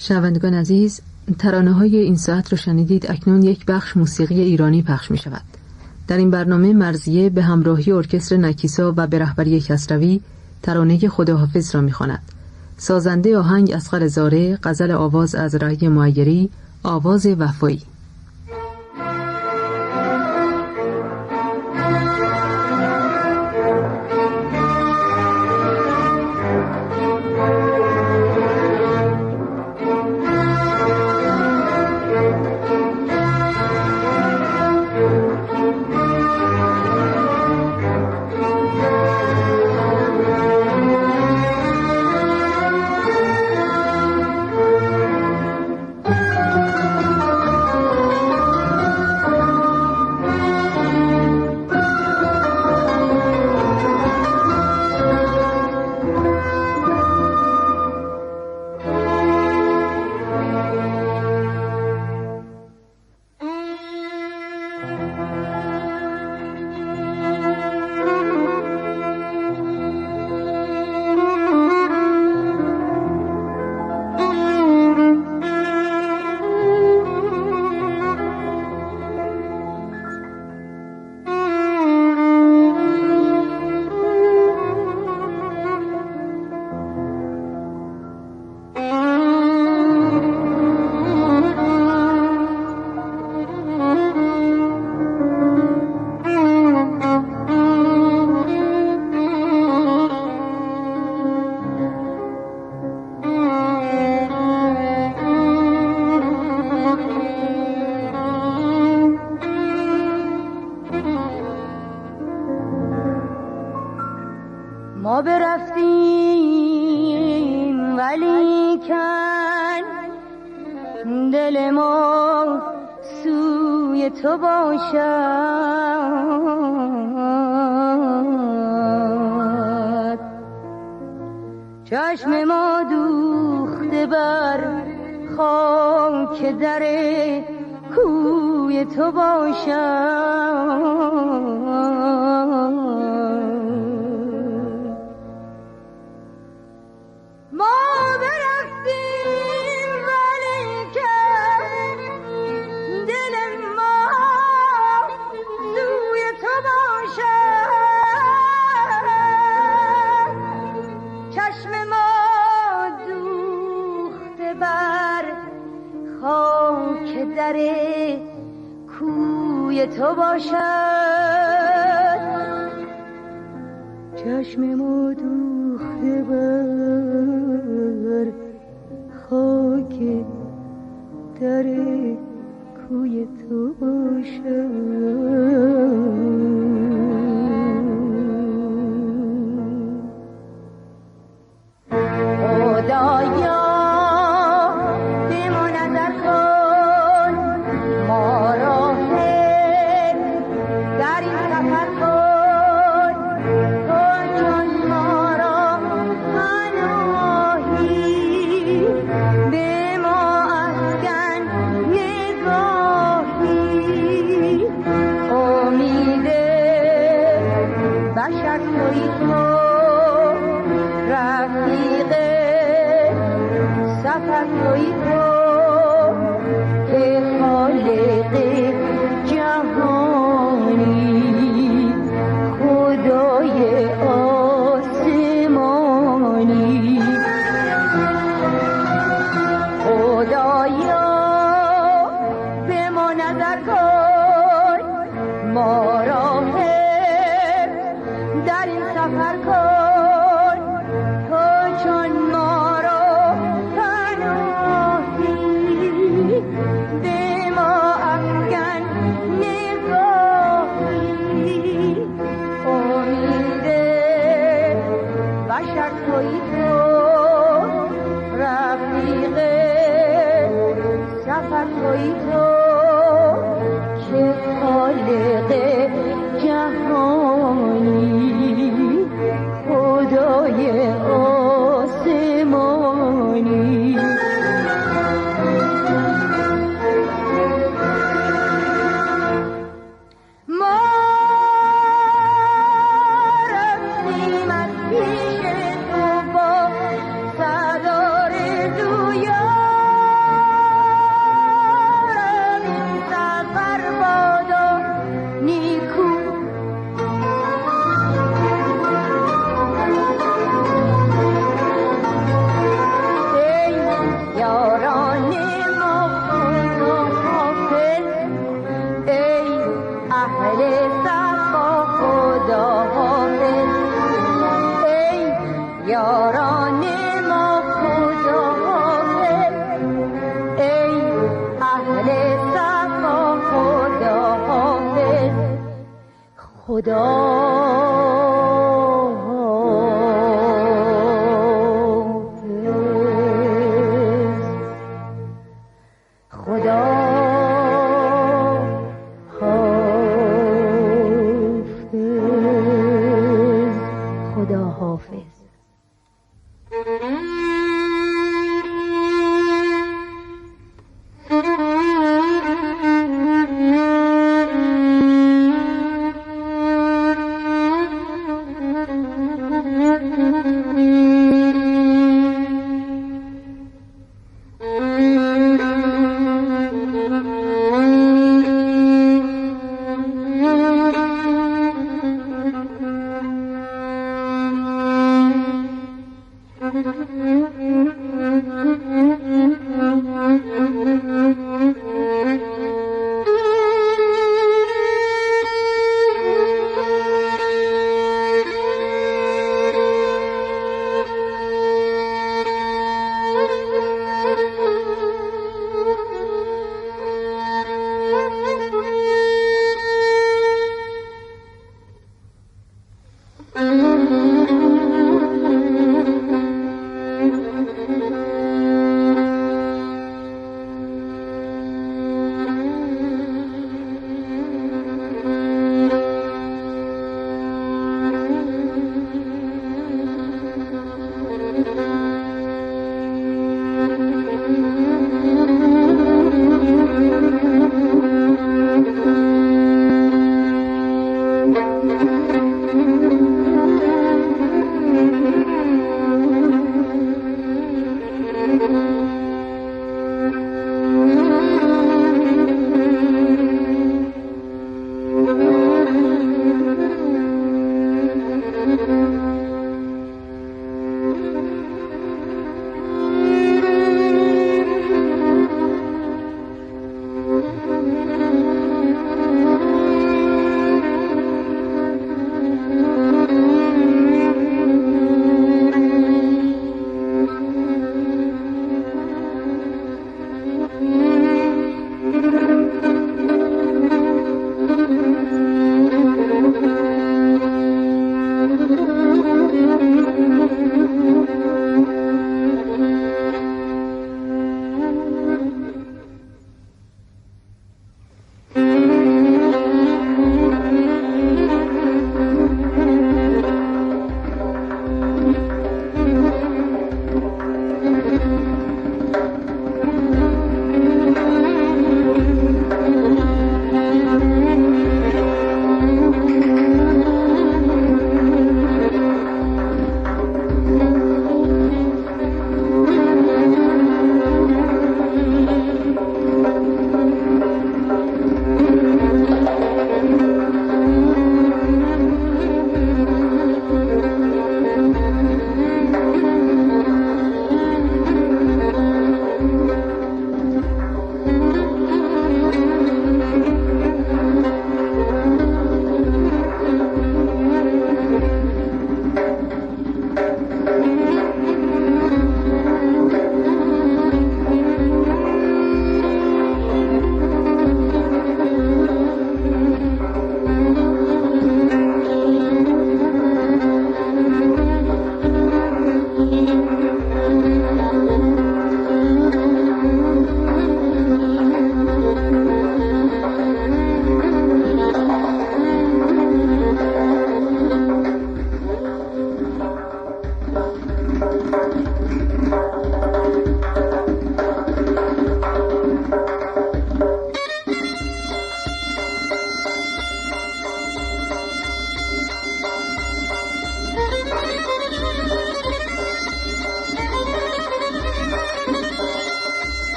شنوندگان عزیز، ترانه‌های این ساعت رو شنیدید. اکنون یک بخش موسیقی ایرانی پخش می شود. در این برنامه مرضیه به همراهی ارکستر نکیسا و به رهبری کسروی ترانه خداحافظ را می خواند. سازنده آهنگ اصغر زاره، غزل آواز از رعی معیری، آواز وفایی. ما برفتیم ولیکن دل ما سوی تو باشد، چشم ما دوخته بر خاک در کوی تو باشد. در کوی تو باشد، چشم ما دوخته بر خاک در کوی تو باشد. پیش تو با صدار دویا جان ما خدا حافظ، ای اهل صفا خدا حافظ، خدا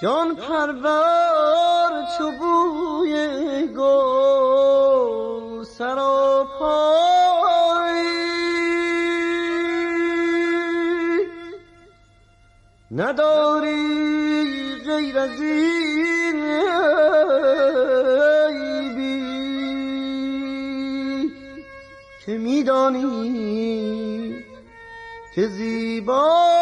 جان پرور چو بوی گل سراپایی نداری غیر از این عیبی که میدانی که زیبا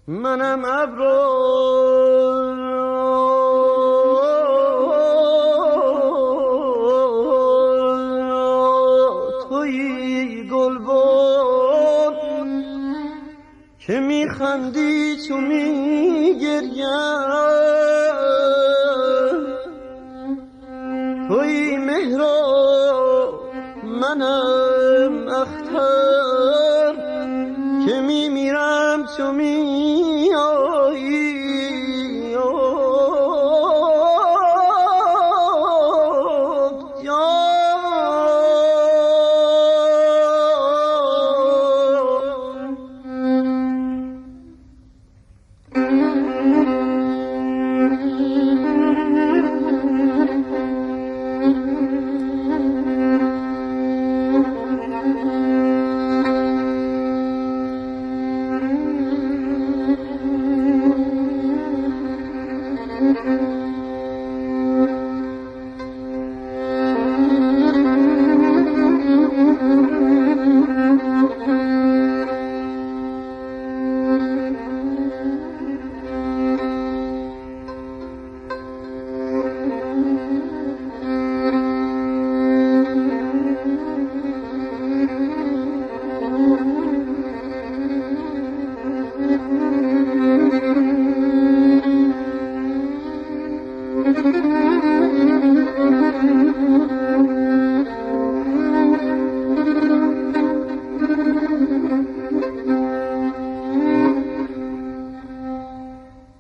منم ابرو توی گلبن که میخندی چو میگریم توی مهرا منم اختر که میمیرم چو میایی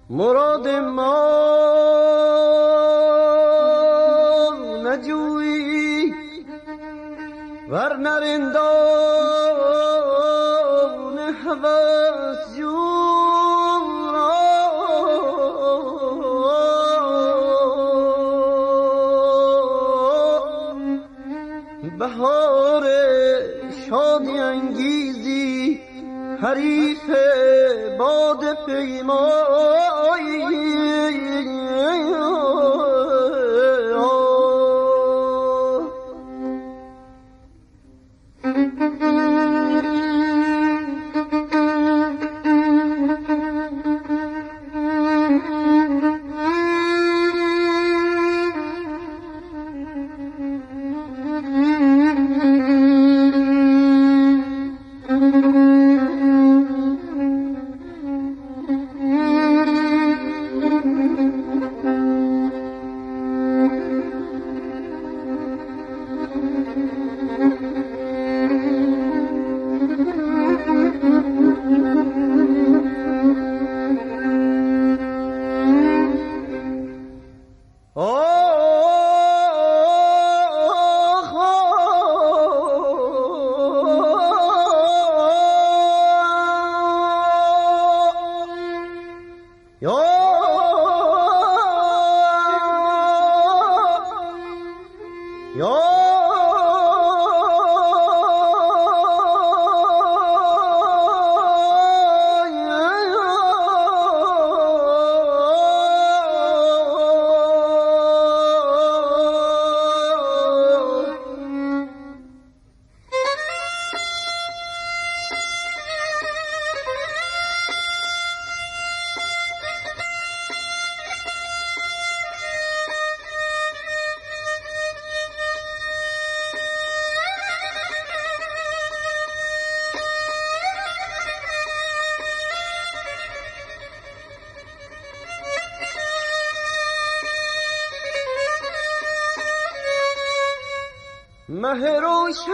مراد ما نجویی ور نرندان هوس جورا بهار شادی انگیزی حریف باد پیمایی مه روشن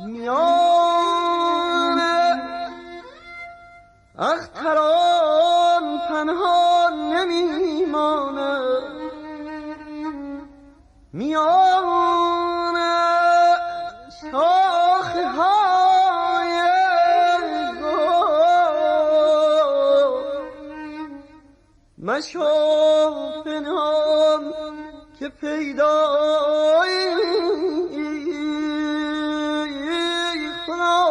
میان اختران پنهان نمیماند، میان شاخه های گل مشو پنهان که پیدایی خدا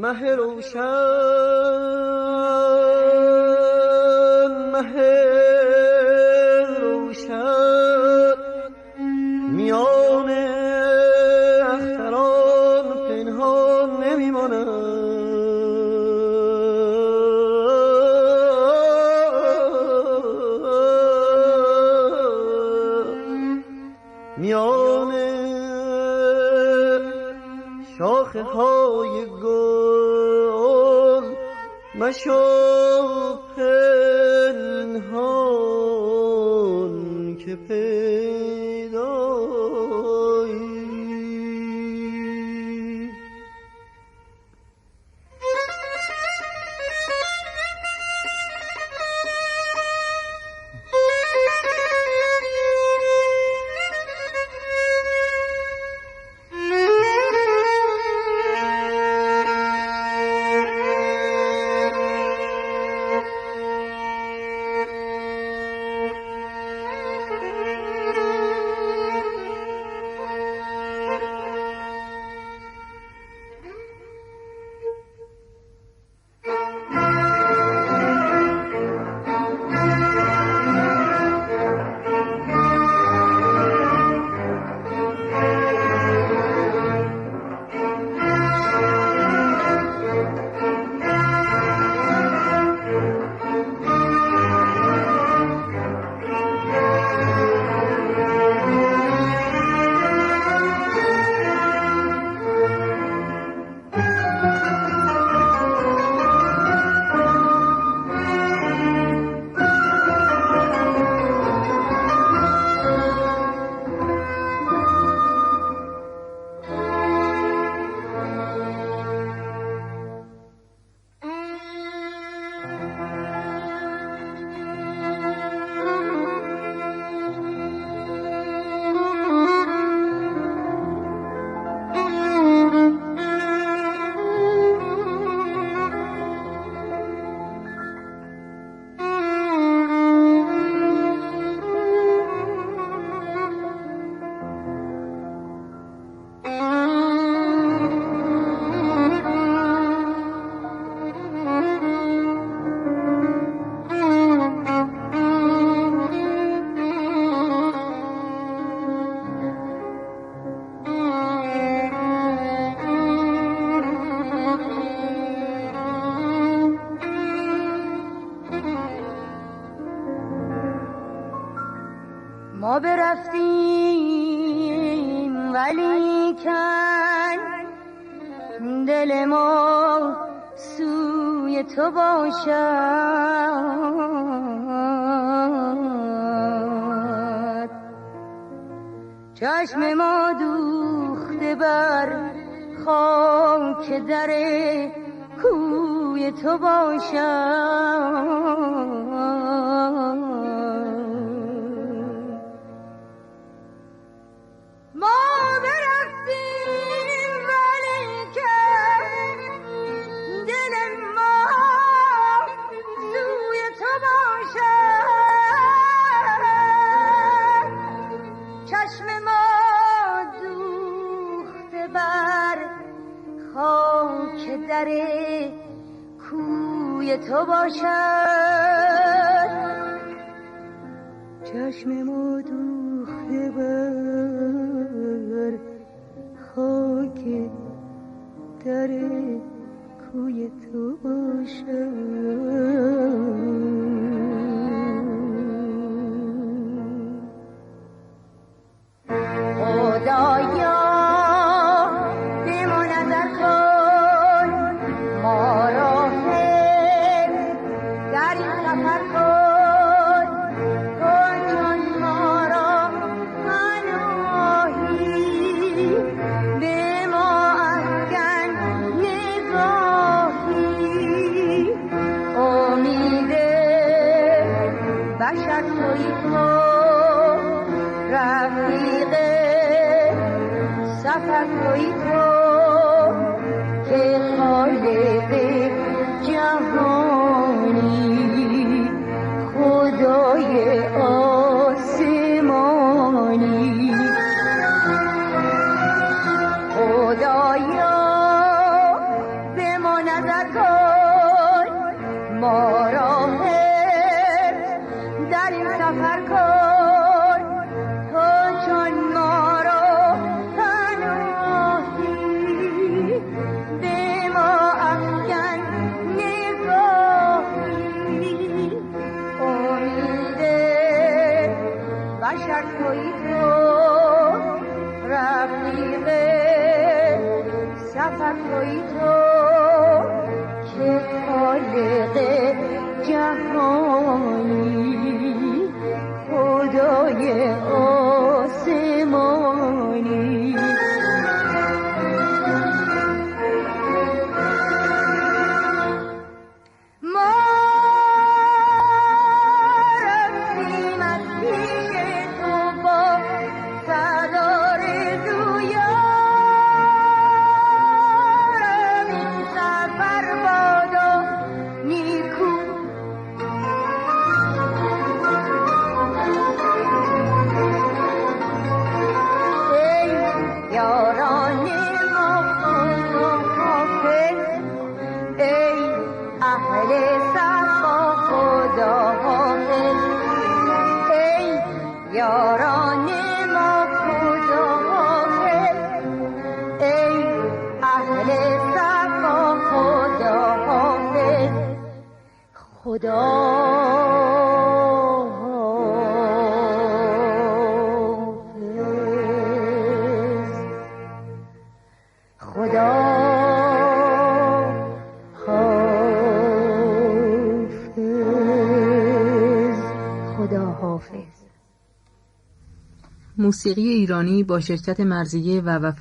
مه روشن مه روشن میان اختران پنهان نمیماند، میان شاخه های گل مشو پنهان که پیدایی. ولیکن دل ما سوی تو باشد، چشم ما دوخته بر خاک در کوی تو باشد. ما برفتیم ولیکن دل ما سوی تو باشد، چشم ما دوخته بر خاک در کوی تو باشد، چشم ما دوخته بر خاک در کوی تو باشد. خدایا به ما نظر کن، ما را حفظ در این سفر کن، تو چون ما را پناهی به ما افکن نگاهی، امید بشر تویی تو، رفیق سفر تویی تو که خالق جهانی، خدای آسمانی. خدایا به ما نظر کن، ما را حفظ در این سفر کن، تو چون ما را پناهی به ما افکن نگاهی، امید بشر تویی تو، رفیق سفر تویی تو که خالق جهانی، خدای آسمانی. ما رفتیم از پیش تو با صد آرزویارم، این سفر بادا نیکو. ای یاران ما خدا حافظ، ای اهل صفا خدا حافظ، ای یاران ما خدا حافظ، ای اهل صفا خدا حافظ، خدا حافظ، خدا حافظ، خدا حافظ. موسیقی ایرانی با شرکت مرزیه و